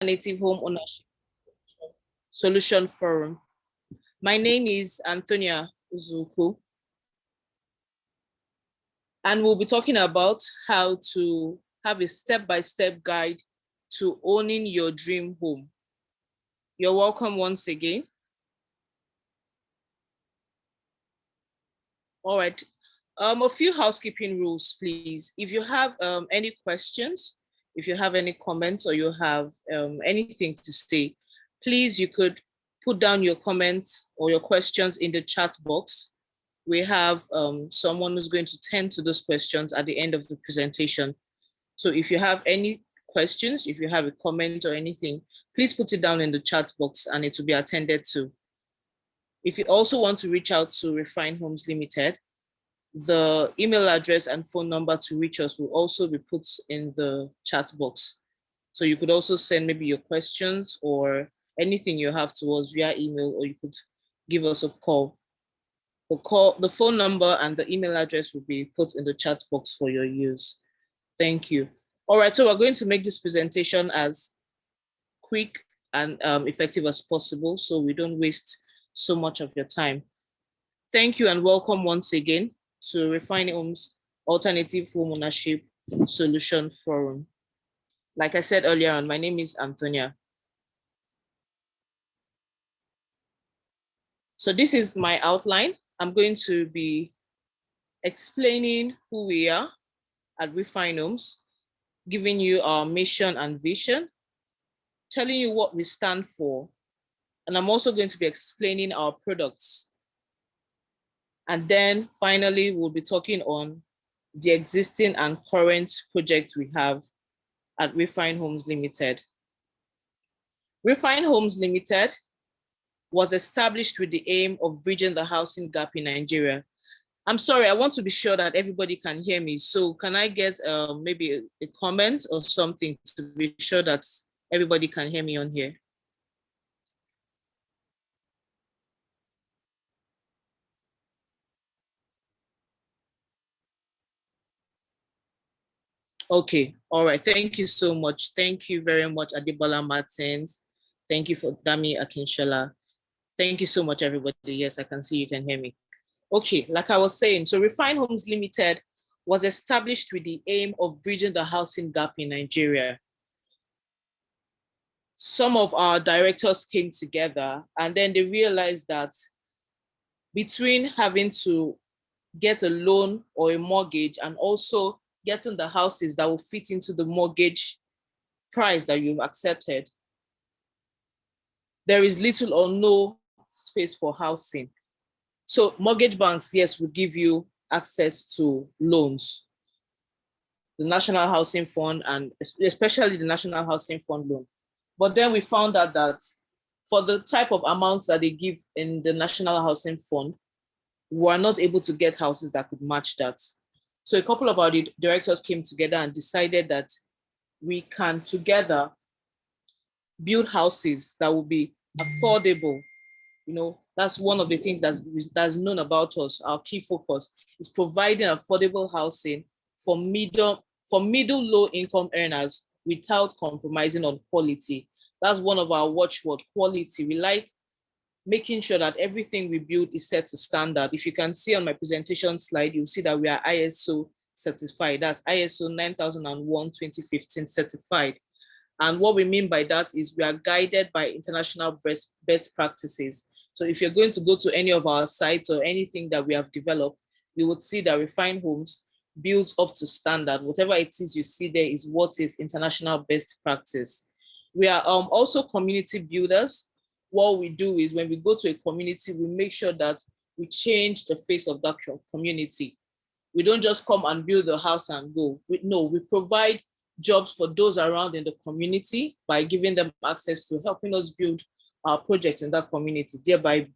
Alternative Home Ownership Solution Forum. My name is Antonia Uzuku, and we'll be talking about how to have a step-by-step guide to owning your dream home. You're welcome once again. All right. A few housekeeping rules, please. If you have any questions, if you have any comments, or you have anything to say, please, you could put down your comments or your questions in the chat box. We have someone who's going to tend to those questions at the end of the presentation. So if you have any questions, if you have a comment or anything, please put it down in the chat box and it will be attended to. If you also want to reach out to Refine Homes Limited, the email address and phone number to reach us will also be put in the chat box. So you could also send maybe your questions or anything you have to us via email, or you could give us a call. The phone number and the email address will be put in the chat box for your use. Thank you. All right, so we're going to make this presentation as quick and effective as possible so we don't waste so much of your time. Thank you and welcome once again to Refine Homes Alternative Home Ownership Solution Forum. Like I said earlier on, my name is Antonia. So this is my outline. I'm going to be explaining who we are at Refine Homes, giving you our mission and vision, telling you what we stand for, and I'm also going to be explaining our products. And then finally, we'll be talking on the existing and current projects we have at Refine Homes Limited. Refine Homes Limited was established with the aim of bridging the housing gap in Nigeria. I'm sorry, I want to be sure that everybody can hear me. So can I get maybe a comment or something to be sure that everybody can hear me on here? Okay, all right, thank you so much. Thank you very much, Adebola Martins. Thank you for Dami Akinshala. Thank you so much, everybody. Yes, I can see you can hear me. Okay, like I was saying, so Refine Homes Limited was established with the aim of bridging the housing gap in Nigeria. Some of our directors came together and then they realized that between having to get a loan or a mortgage and also getting the houses that will fit into the mortgage price that you've accepted, there is little or no space for housing. So mortgage banks, yes, would give you access to loans, the National Housing Fund, and especially the National Housing Fund loan. But then we found out that for the type of amounts that they give in the National Housing Fund, we were not able to get houses that could match that. So a couple of our directors came together and decided that we can together build houses that will be affordable. You know, that's one of the things that's known about us. Our key focus is providing affordable housing for middle low income earners without compromising on quality. That's one of our watchword, quality. We like making sure that everything we build is set to standard. If you can see on my presentation slide, you'll see that we are ISO certified. That's ISO 9001:2015 certified. And what we mean by that is we are guided by international best practices. So if you're going to go to any of our sites or anything that we have developed, you would see that Refine Homes builds up to standard. Whatever it is you see there is what is international best practice. We are also community builders. What we do is when we go to a community, we make sure that we change the face of that community. We don't just come and build a house and go. We provide jobs for those around in the community by giving them access to helping us build our projects in that community, thereby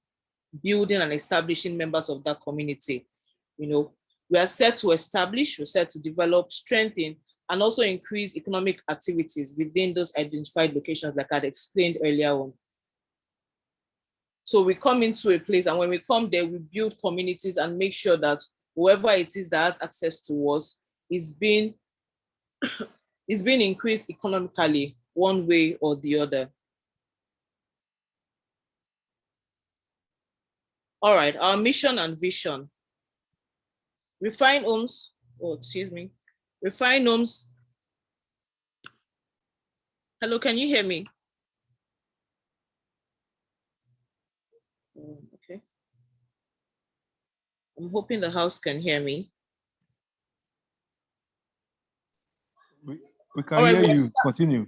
building and establishing members of that community. You know, we are set to establish, we're set to develop, strengthen, and also increase economic activities within those identified locations, like I'd explained earlier on. So we come into a place, and when we come there, we build communities and make sure that whoever it is that has access to us is being increased economically. one way or the other. All right, our mission and vision. Refine Homes, Refine Homes. Hello, can you hear me? Okay. I'm hoping the house can hear me. We can hear you. Continue.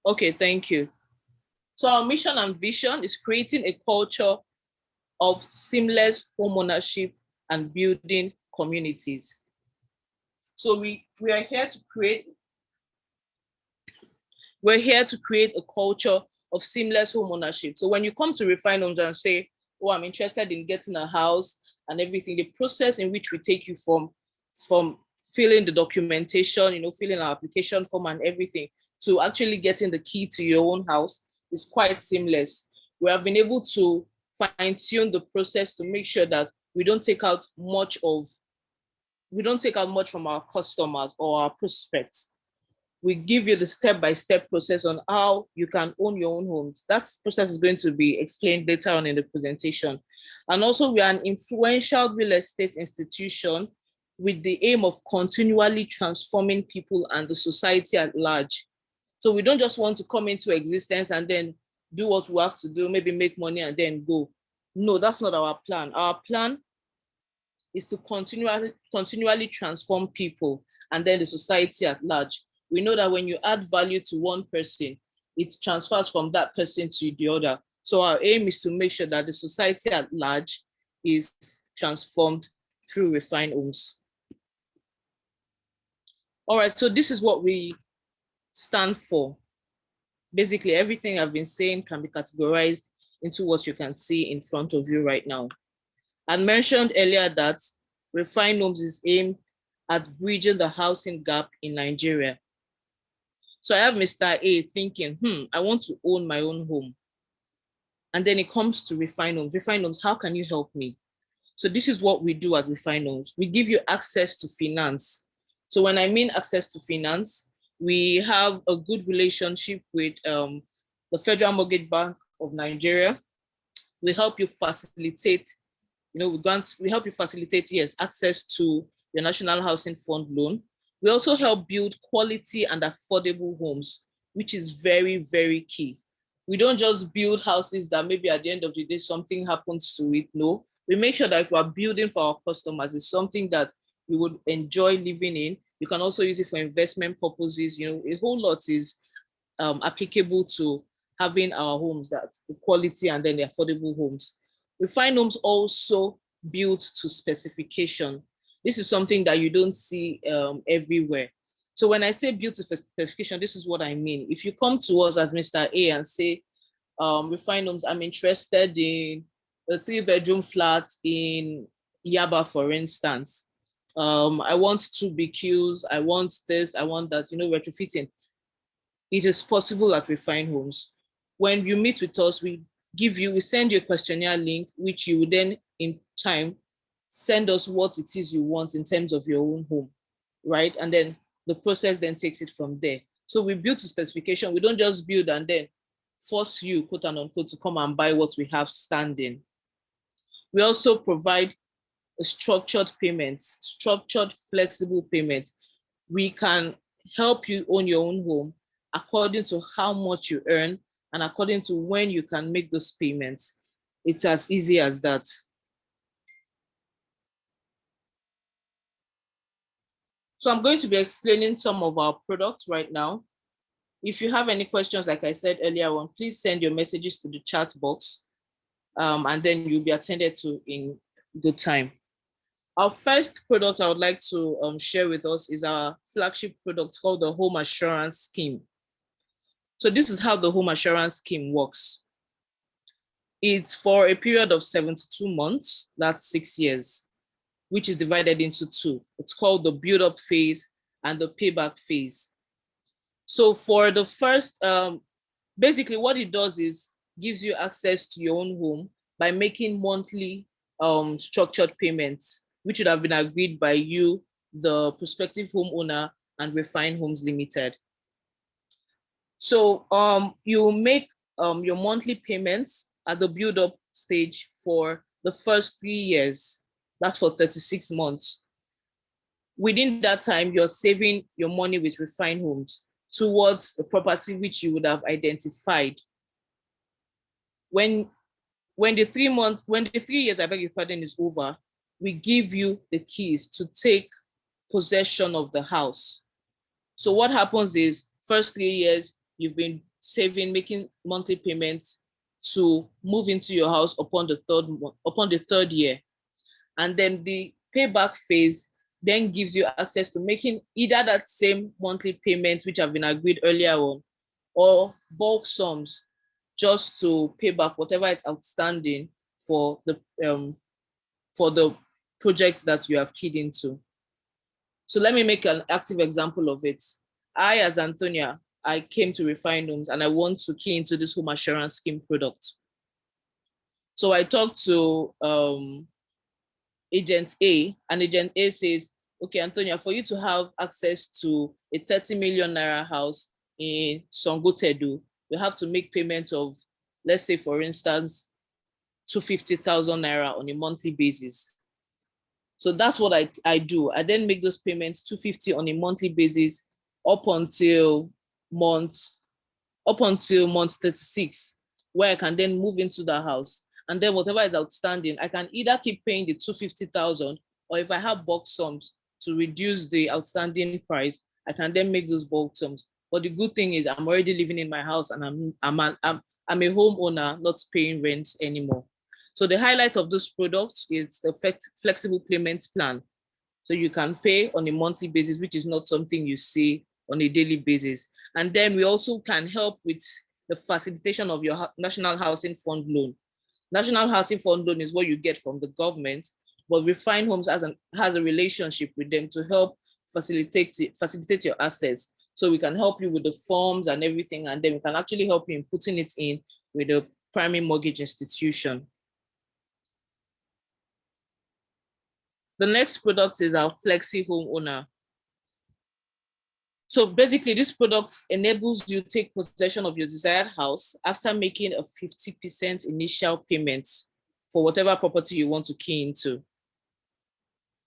Okay, thank you. So our mission and vision is creating a culture of seamless homeownership and building communities. So we are here to create, we're here to create a culture of seamless homeownership. So when you come to Refine Homes and say, oh, I'm interested in getting a house and everything, the process in which we take you from filling the documentation, filling our application form and everything, to actually getting the key to your own house is quite seamless. We have been able to fine-tune the process to make sure that we don't take out much from our customers or our prospects. We give you the step-by-step process on how you can own your own homes. That process is going to be explained later on in the presentation. And also, we are an influential real estate institution with the aim of continually transforming people and the society at large. So we don't just want to come into existence and then do what we have to do, maybe make money and then go. No, that's not our plan. Our plan is to continually transform people and then the society at large. We know that when you add value to one person, it transfers from that person to the other. So our aim is to make sure that the society at large is transformed through Refine Homes. All right, so this is what we stand for. Basically, everything I've been saying can be categorized into what you can see in front of you right now. I mentioned earlier that Refine Homes is aimed at bridging the housing gap in Nigeria. So I have Mr. A thinking, I want to own my own home. And then it comes to Refine Homes. Refine Homes, how can you help me? So this is what we do at Refine Homes. We give you access to finance. So when I mean access to finance, we have a good relationship with the Federal Mortgage Bank of Nigeria. We help you facilitate, we help you facilitate, yes, access to your National Housing Fund loan. We also help build quality and affordable homes, which is very, very key. We don't just build houses that maybe at the end of the day, something happens to it. No, we make sure that if we're building for our customers, it's something that you would enjoy living in. You can also use it for investment purposes. A whole lot is applicable to having our homes, that the quality and then the affordable homes. Refine Homes also built to specification. This is something that you don't see everywhere. So when I say built to specification, this is what I mean. If you come to us as Mr. A and say, Refine Homes, I'm interested in a 3-bedroom flat in Yaba, for instance. I want 2 BQs, I want this, I want that, retrofitting. It is possible at Refine Homes. When you meet with us, we send you a questionnaire link, which you will then in time send us what it is you want in terms of your own home, right? And then the process then takes it from there. So we build to specification. We don't just build and then force you, quote and unquote, to come and buy what we have standing. We also provide a structured flexible payment. We can help you own your own home according to how much you earn and according to when you can make those payments. It's as easy as that. So I'm going to be explaining some of our products right now. If you have any questions, like I said earlier on, please send your messages to the chat box, and then you'll be attended to in good time. Our first product I would like to share with us is our flagship product called the Home Assurance Scheme. So this is how the Home Assurance Scheme works. It's for a period of 72 months, that's 6 years, which is divided into 2. It's called the build-up phase and the payback phase. So for the first, basically what it does is gives you access to your own home by making monthly structured payments, which would have been agreed by you, the prospective homeowner, and Refine Homes Limited. So you make your monthly payments at the build-up stage for the first 3 years. That's for 36 months. Within that time, you're saving your money with Refine Homes towards the property which you would have identified. When the 3 years, I beg your pardon, is over, we give you the keys to take possession of the house. So what happens is, first 3 years, you've been saving, making monthly payments to move into your house upon the third year. And then the payback phase then gives you access to making either that same monthly payment, which have been agreed earlier on, or bulk sums just to pay back whatever is outstanding for the projects that you have keyed into. So let me make an active example of it. I, as Antonia, I came to Refine Homes and I want to key into this home assurance scheme product. So I talked to Agent A, and Agent A says, okay, Antonia, for you to have access to a 30 million naira house in Songotedu, you have to make payments of, let's say, for instance, 250,000 naira on a monthly basis. So that's what I do. I then make those payments 250 on a monthly basis up until month 36, where I can then move into the house. And then whatever is outstanding, I can either keep paying the 250,000, or if I have bulk sums to reduce the outstanding price, I can then make those bulk sums. But the good thing is I'm already living in my house and I'm a homeowner, not paying rent anymore. So the highlight of this product is the flexible payment plan. So you can pay on a monthly basis, which is not something you see on a daily basis. And then we also can help with the facilitation of your National Housing Fund loan. National Housing Fund loan is what you get from the government, but Refine Homes has a relationship with them to help facilitate your assets. So we can help you with the forms and everything, and then we can actually help you in putting it in with the primary mortgage institution. The next product is our Flexi Homeowner. So basically, this product enables you to take possession of your desired house after making a 50% initial payment for whatever property you want to key into.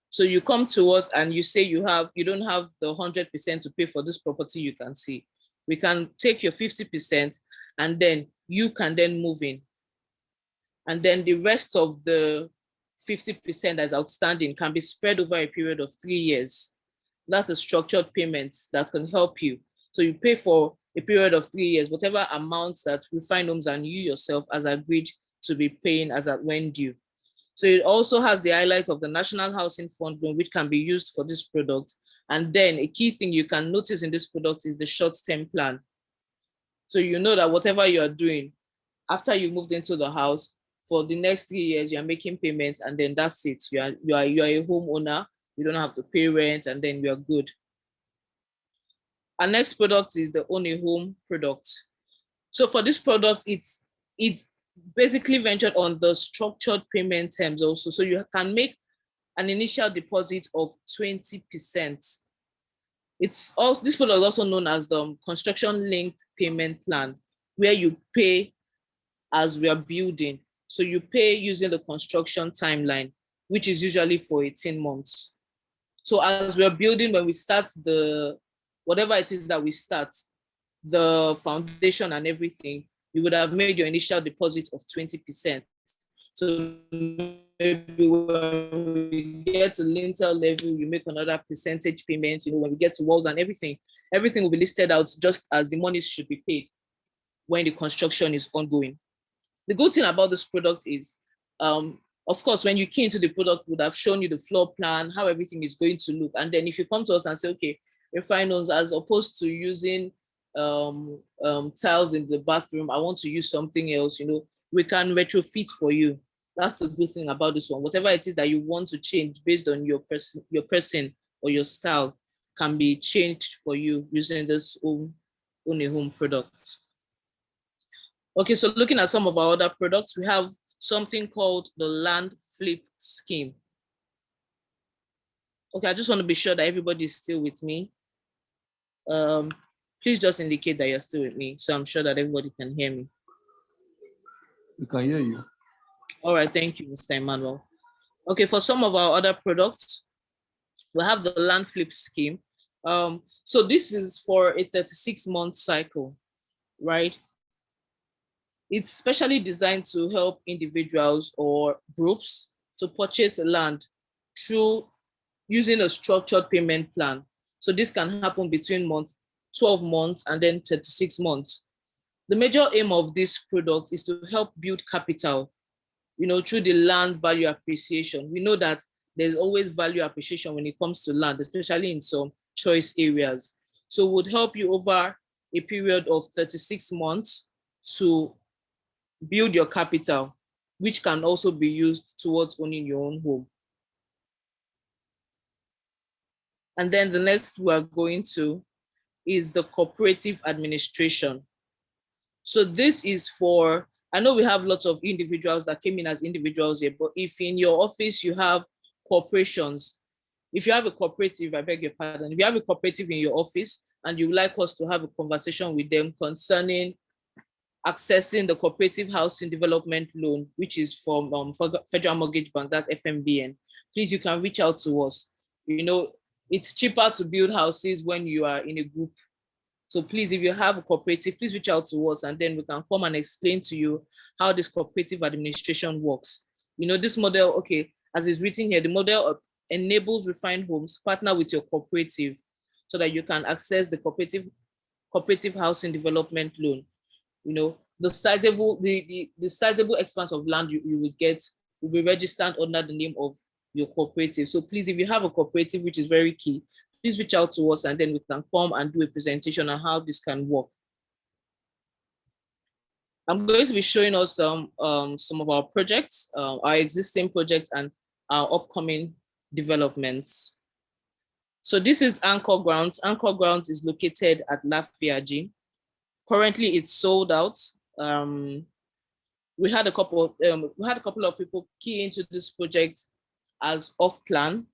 So you come to us and you say you don't have the 100% to pay for this property you can see. We can take your 50% and then you can then move in. And then the rest of the 50% that's outstanding can be spread over a period of 3 years. That's a structured payment that can help you. So you pay for a period of 3 years, whatever amounts that Refine Homes and you yourself as agreed to be paying as at when due. So it also has the highlight of the National Housing Fund loan, which can be used for this product. And then a key thing you can notice in this product is the short-term plan. So you know that whatever you are doing, after you moved into the house, for the next 3 years, you're making payments, and then that's it. You are a homeowner. You don't have to pay rent, and then you're good. Our next product is the Own a Home product. So for this product, it's basically ventured on the structured payment terms also. So you can make an initial deposit of 20%. It's also, this product is also known as the construction linked payment plan, where you pay as we are building. So you pay using the construction timeline, which is usually for 18 months. So as we're building, when we start whatever it is that we start, the foundation and everything, you would have made your initial deposit of 20%. So maybe when we get to lintel level, you make another percentage payment. When we get to walls and everything will be listed out just as the money should be paid when the construction is ongoing. The good thing about this product is, of course, when you key into the product, would have shown you the floor plan, how everything is going to look. And then if you come to us and say, okay, Refine Homes, as opposed to using tiles in the bathroom, I want to use something else, we can retrofit for you. That's the good thing about this one. Whatever it is that you want to change based on your person or your style can be changed for you using this Own a Home product. Okay, so looking at some of our other products, we have something called the Land Flip Scheme. Okay, I just want to be sure that everybody is still with me. Please just indicate that you're still with me, so I'm sure that everybody can hear me. We can hear you. All right, thank you, Mr. Emmanuel. Okay, for some of our other products, we have the land flip scheme. So this is for a 36-month cycle, right? It's specially designed to help individuals or groups to purchase land through using a structured payment plan. So this can happen between 12 months and then 36 months. The major aim of this product is to help build capital, through the land value appreciation. We know that there's always value appreciation when it comes to land, especially in some choice areas. So it would help you over a period of 36 months to build your capital, which can also be used towards owning your own home. And then the next we are going to is the cooperative administration. So this is for, I know we have lots of individuals that came in as individuals here, but if in your office you have corporations, if you have a cooperative, I beg your pardon, if you have a cooperative in your office and you would like us to have a conversation with them concerning accessing the cooperative housing development loan, which is from Federal Mortgage Bank, that's FMBN, please, you can reach out to us. It's cheaper to build houses when you are in a group. So please, if you have a cooperative, please reach out to us and then we can come and explain to you how this cooperative administration works. This model, okay, as is written here, the model enables Refine Homes partner with your cooperative so that you can access the cooperative housing development loan. The sizable expanse of land you will get will be registered under the name of your cooperative. So please, if you have a cooperative, which is very key, please reach out to us and then we can come and do a presentation on how this can work. I'm going to be showing us some of our projects, our existing projects and our upcoming developments. So this is Anchor Grounds. Anchor Grounds is located at Lafayette. Currently, it's sold out. We had a couple of people key into this project as off plan,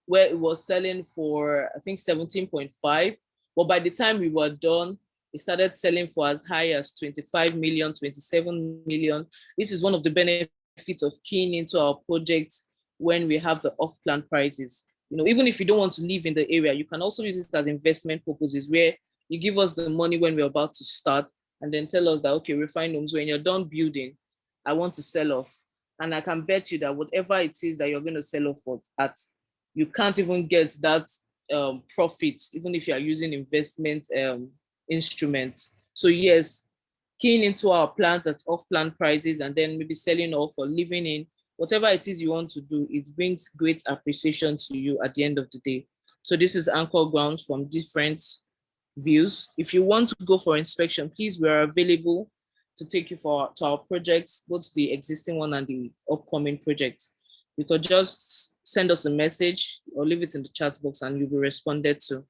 where it was selling for, I think, 17.5. But by the time we were done, it started selling for as high as 25 million, 27 million. This is one of the benefits of keying into our project when we have the off-plan prices. Even if you don't want to live in the area, you can also use it as investment purposes, where you give us the money when we're about to start and then tell us that, okay, Refine Homes, when you're done building, I want to sell off. And I can bet you that whatever it is that you're going to sell off at, you can't even get that profit, even if you are using investment instruments. So yes, keying into our plans at off-plan prices and then maybe selling off or living in, whatever it is you want to do, it brings great appreciation to you at the end of the day. So this is Anchor Grounds from different views. If you want to go for inspection, please, we are available to take you to our projects, both the existing one and the upcoming projects. You could just send us a message or leave it in the chat box and you'll be responded to.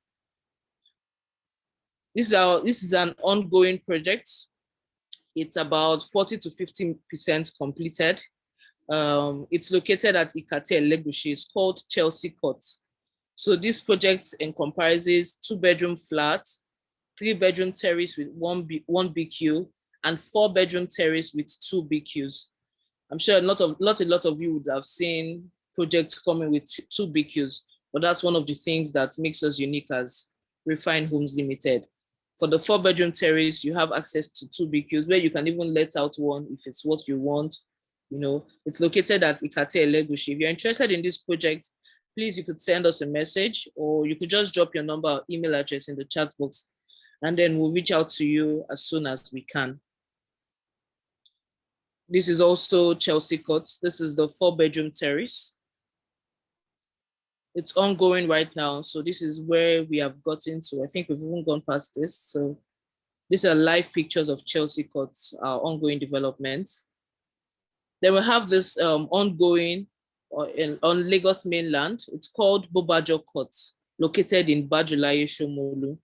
This is an ongoing project. It's about 40 to 50% completed. It's located at Ikate Elegushi. It's called Chelsea Court. So this project comprises 2-bedroom flats, 3-bedroom terrace with one BQ, and 4-bedroom terrace with 2 BQs. I'm sure a lot of you would have seen projects coming with 2 BQs, but that's one of the things that makes us unique as Refine Homes Limited. For the 4-bedroom terrace, you have access to 2 BQs where you can even let out one if it's what you want. It's located at Ikate Elegushi. If you're interested in this project, please, you could send us a message or you could just drop your number or email address in the chat box and then we'll reach out to you as soon as we can. This is also Chelsea Court. This is the 4-bedroom terrace. It's ongoing right now. So this is where we have gotten to. I think we've even gone past this. So these are live pictures of Chelsea Court, our ongoing developments. Then we have this ongoing on Lagos mainland. It's called Bobajo Court, located in Bajulaye, Shomolu.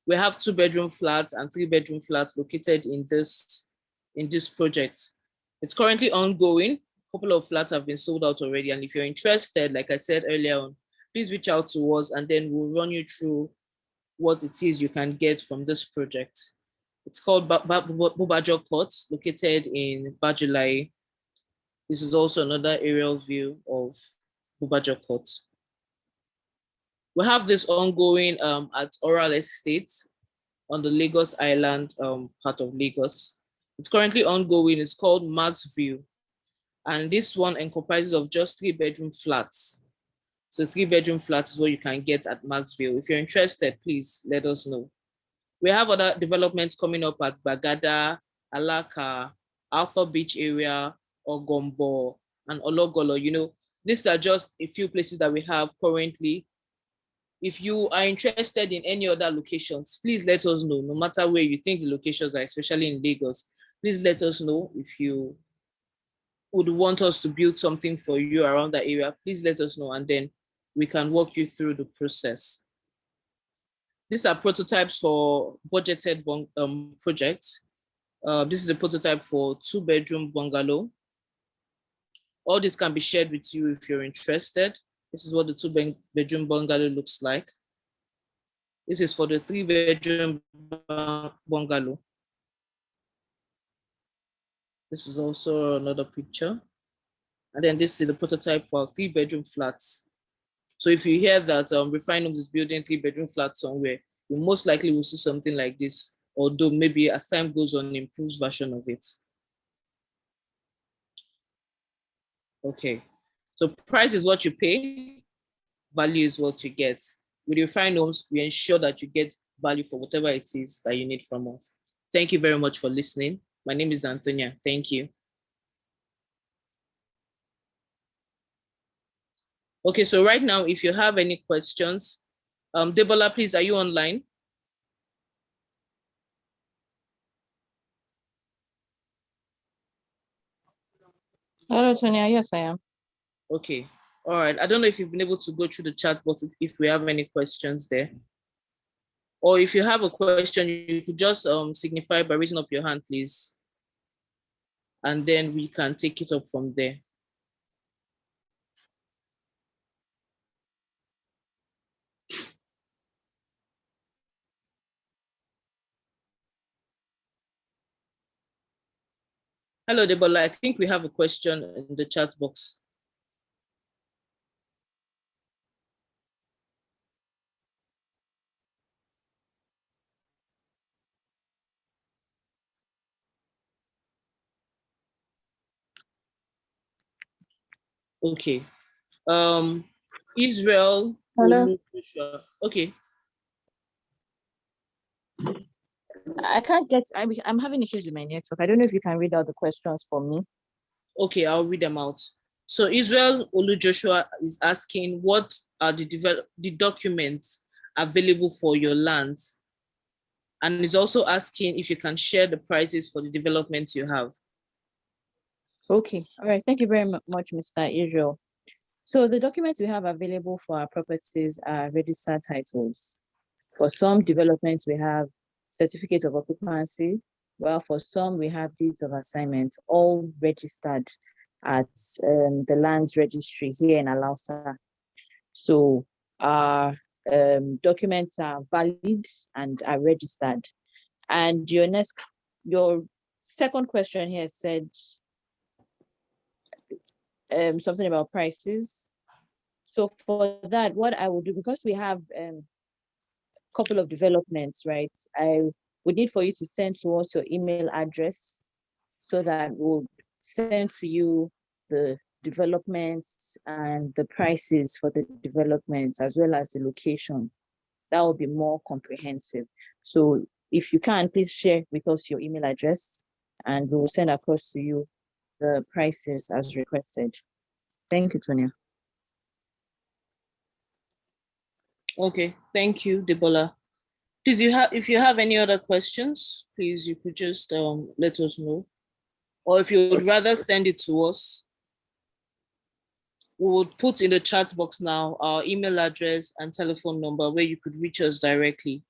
We have 2-bedroom flats and 3-bedroom flats located in this project. It's currently ongoing. A couple of flats have been sold out already. And if you're interested, like I said earlier on, please reach out to us and then we'll run you through what it is you can get from this project. It's called Bubajo Court, located in Bajulai. This is also another aerial view of Bubajo Court. We have this ongoing at Oral Estate on the Lagos Island part of Lagos. It's currently ongoing. It's called Max View. And this one encompasses of just 3-bedroom flats. So 3-bedroom flats is what you can get at Maxville. If you're interested, please let us know. We have other developments coming up at Bagada, Alaka, Alpha Beach area, Ogombo, and Ologolo. You know, these are just a few places that we have currently. If you are interested in any other locations, please let us know. No matter where you think the locations are, especially in Lagos, please let us know. If you would want us to build something for you around that area, please let us know, and then we can walk you through the process. These are prototypes for budgeted projects. This is a prototype for 2-bedroom bungalow. All this can be shared with you if you're interested. This is what the 2-bedroom bungalow looks like. This is for the 3-bedroom bungalow. This is also another picture. And then this is a prototype for 3-bedroom flats. So if you hear that Refine Homes is building 3-bedroom flats somewhere, you most likely will see something like this, although maybe as time goes on, an improved version of it. Okay, so price is what you pay, value is what you get. With Refine Homes, we ensure that you get value for whatever it is that you need from us. Thank you very much for listening. My name is Antonia. Thank you. Okay, so right now, if you have any questions, Debola, please, are you online? Hello, Tonya. Yes, I am. Okay, all right. I don't know if you've been able to go through the chat, but if we have any questions there. Or if you have a question, you could just signify by raising up your hand, please. And then we can take it up from there. Hello, Debola. I think we have a question in the chat box. Okay. Israel. Hello. Okay. I can't get, I'm having issues with my network. I don't know if you can read out the questions for me. Okay, I'll read them out. So Israel Olu Joshua is asking, what are the documents available for your land? And is also asking if you can share the prices for the developments you have. Okay, all right. Thank you very much, Mr. Israel. So the documents we have available for our properties are registered titles. For some developments, we have certificate of occupancy, while for some we have deeds of assignment, all registered at the lands registry here in Alausa. So our documents are valid and are registered. And your second question here said something about prices. So for that, what I will do, because we have couple of developments, right? I would need for you to send to us your email address so that we'll send to you the developments and the prices for the developments as well as the location. That will be more comprehensive. So if you can, please share with us your email address and we will send across to you the prices as requested. Thank you, Tonya. Okay, thank you, Debola. Please, if you have any other questions, please, you could just let us know. Or if you would rather send it to us, we would put in the chat box now our email address and telephone number where you could reach us directly.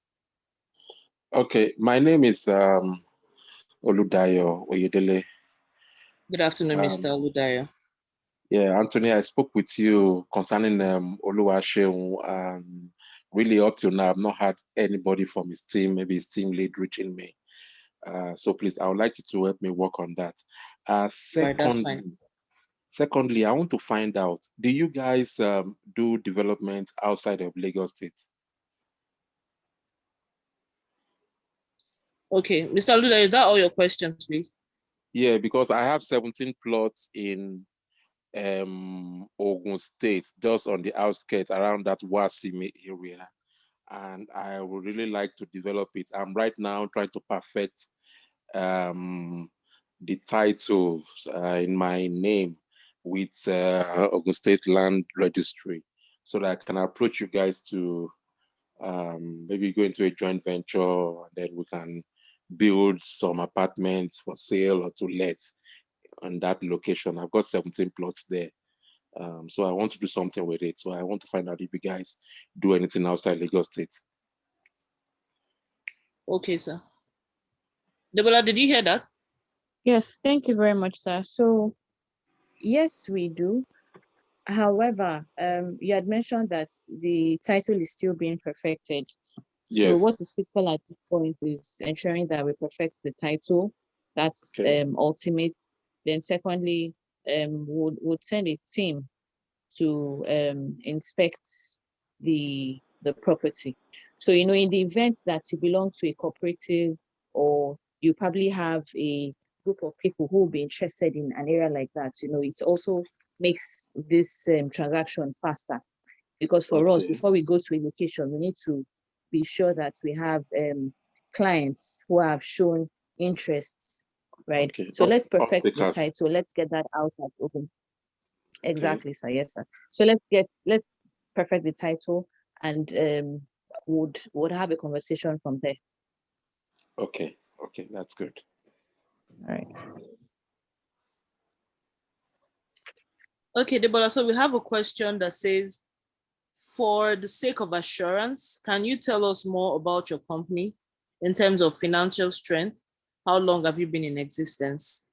Okay, my name is Oludayo Oyedele. Good afternoon, Mr. Oludayo. Yeah, Anthony, I spoke with you concerning Oluwaseun really up till now, I've not had anybody from his team, maybe his team lead reaching me. So please, I would like you to help me work on that. Right, that's fine. Secondly, I want to find out, do you guys do development outside of Lagos State? Okay, Mr. Luda, is that all your questions, please? Yeah, because I have 17 plots in Ogun State, just on the outskirts around that Wasimi area. And I would really like to develop it. I'm right now trying to perfect the titles in my name with Ogun State Land Registry, so that I can approach you guys to maybe go into a joint venture, and then we can build some apartments for sale or to let on that location. I've got 17 plots there. So I want to do something with it. So I want to find out if you guys do anything outside Lagos State. Okay, sir. Debola, did you hear that? Yes, thank you very much, sir. So yes, we do. However, you had mentioned that the title is still being perfected. So what Yes. is critical at this point is ensuring that we perfect the title. That's Okay. ultimate. Then secondly, would send a team to inspect the property. So in the event that you belong to a cooperative, or you probably have a group of people who will be interested in an area like that, it also makes this transaction faster. Because for us, Okay. before we go to a location, we need to be sure that we have clients who have shown interests, right? Okay. So let's Off perfect the takers. title. Let's get that out at open. Okay. Exactly, sir. Yes, sir. So let's perfect the title, and would have a conversation from there. Okay. Okay. That's good. All right. Okay, Debola, so we have a question that says, for the sake of assurance, can you tell us more about your company in terms of financial strength? How long have you been in existence?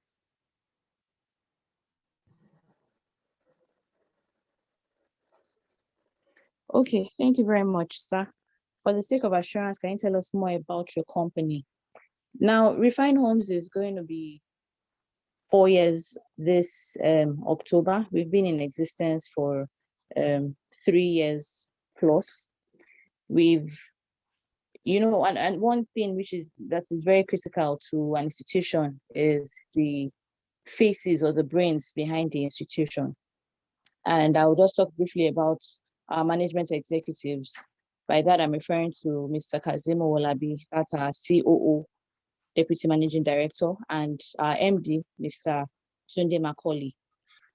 Okay, thank you very much, sir. For the sake of assurance, can you tell us more about your company? Now, Refine Homes is going to be 4 years this October. We've been in existence for 3 years plus. We've, and one thing that is very critical to an institution is the faces or the brains behind the institution. And I will just talk briefly about our management executives. By that, I'm referring to Mr. Kazimo Wolabi, that's our COO, Deputy Managing Director, and our MD, Mr. Tunde Macaulay.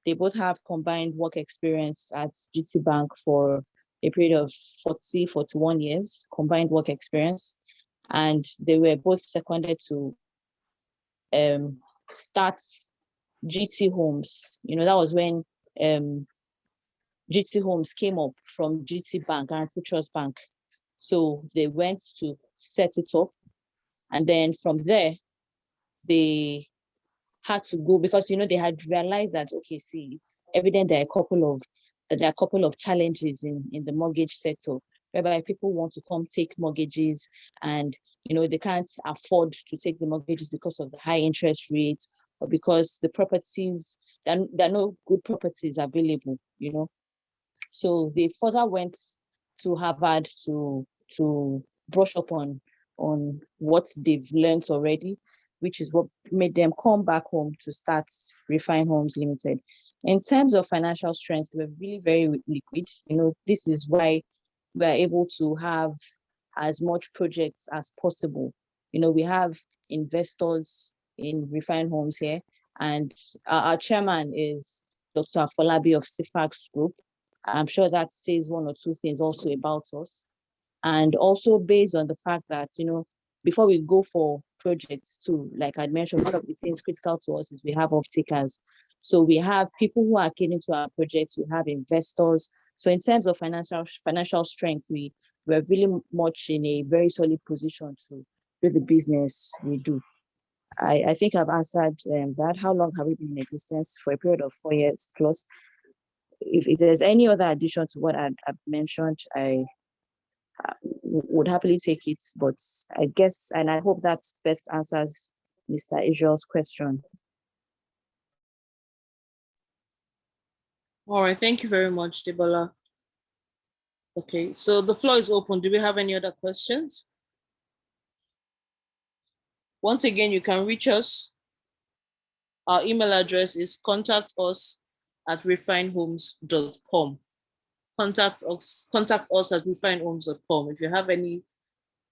They both have combined work experience at GT Bank for a period of 41 years, combined work experience. And they were both seconded to start GT Homes. That was when GT Homes came up from GT Bank, Guaranty Trust Bank. So they went to set it up. And then from there, they had to go because, they had realized that, okay, see, it's evident there are a couple of challenges in the mortgage sector, whereby people want to come take mortgages and, they can't afford to take the mortgages because of the high interest rates, or because the properties, there are no good properties available, So they further went to Harvard to brush up on what they've learned already, which is what made them come back home to start Refine Homes Limited. In terms of financial strength, we're really very liquid. This is why we're able to have as much projects as possible. We have investors in Refine Homes here, and our chairman is Dr. Folabi of Sifax Group. I'm sure that says one or two things also about us. And also based on the fact that, before we go for projects too, like I mentioned, one of the things critical to us is we have off-takers. So we have people who are keen into our projects, we have investors. So in terms of financial strength, we're really much in a very solid position to do the business we do. I think I've answered that. How long have we been in existence? For a period of 4 years plus. If there's any other addition to what I've mentioned, I would happily take it. But I guess, and I hope that best answers Mr. Israel's question. All right, thank you very much, Debola. Okay, so the floor is open. Do we have any other questions? Once again, you can reach us. Our email address is contactus@refinehomes.com. Contact us at refinehomes.com. If you have any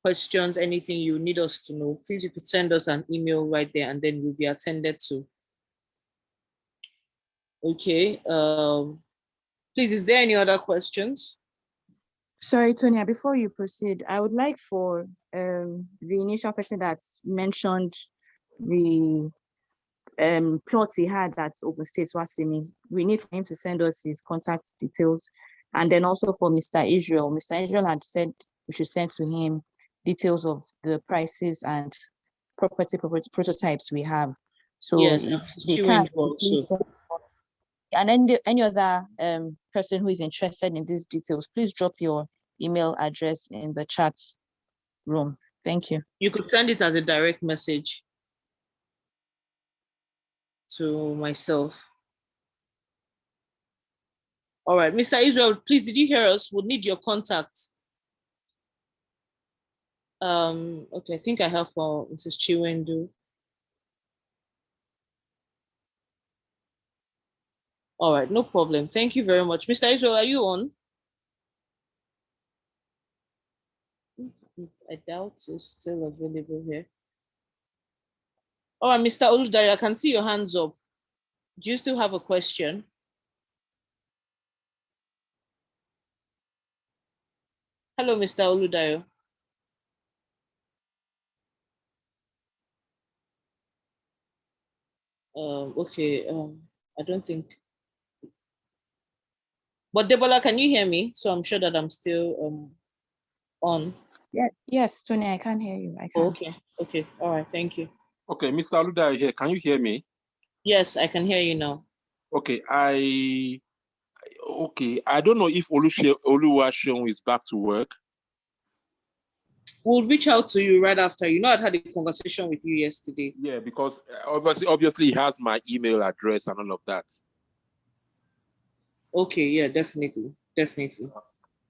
questions, anything you need us to know, please you could send us an email right there and then we'll be attended to. Okay, please, is there any other questions? Sorry, Tonya, before you proceed, I would like for the initial person that mentioned the plots he had at Ogun State Wasini, we need for him to send us his contact details. And then also for Mr. Israel. Mr. Israel had said we should send to him details of the prices and property prototypes we have. So Yeah, if they can, please send us. And then any other person who is interested in these details, please drop your email address in the chat room. Thank you. You could send it as a direct message to myself. All right, Mr. Israel, please, did you hear us? We'll need your contact. Okay, I think I have for Mrs. Chiwendu. All right, no problem. Thank you very much. Mr. Israel, are you on? I doubt it's still available here. All right, Mr. Oludayo, I can see your hands up. Do you still have a question? Hello, Mr. Oludayo. Okay, I don't think. But Debola, can you hear me? So I'm sure that I'm still on. Yeah, yes, Tony, I can hear you. I can. Okay, okay, all right, thank you. Okay, Mr. Aluda here. Can you hear me? Yes, I can hear you now. Okay, I don't know if Oluwaseun is back to work. We'll reach out to you right after. You know, I had a conversation with you yesterday. Yeah, because obviously he has my email address and all of that. Okay, yeah, definitely.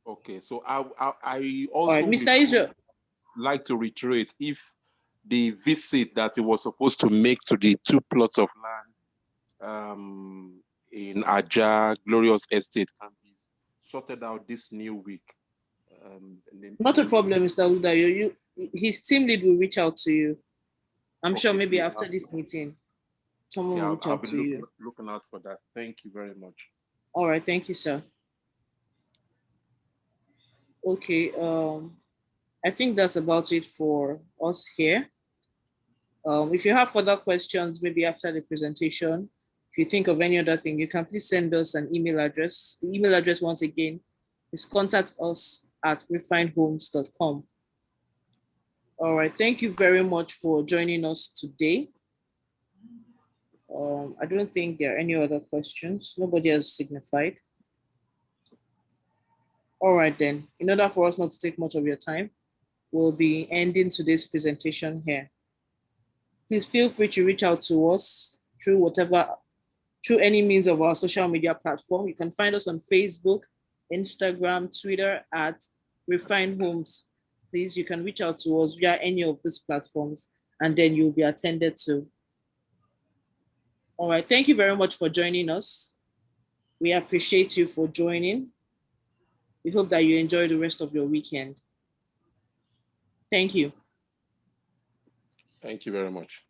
Okay, so I also All right, Mr. Israel. like to reiterate if the visit that he was supposed to make to the 2 plots of land in Aja Glorious Estate can be sorted out this new week. Not a problem, Mr. Udayo. His team lead will reach out to you. I'm sure maybe after this meeting, someone will reach out to you. Looking out for that. Thank you very much. All right, thank you, sir. Okay, I think that's about it for us here. If you have further questions, maybe after the presentation, if you think of any other thing, you can please send us an email address. The email address, once again, is contactus@refinehomes.com. All right, thank you very much for joining us today. I don't think there are any other questions. Nobody has signified. All right then, in order for us not to take much of your time, we'll be ending today's presentation here. Please feel free to reach out to us through any means of our social media platform. You can find us on Facebook, Instagram, Twitter at Refine Homes. Please, you can reach out to us via any of these platforms and then you'll be attended to. All right, thank you very much for joining us. We appreciate you for joining. We hope that you enjoy the rest of your weekend. Thank you. Thank you very much.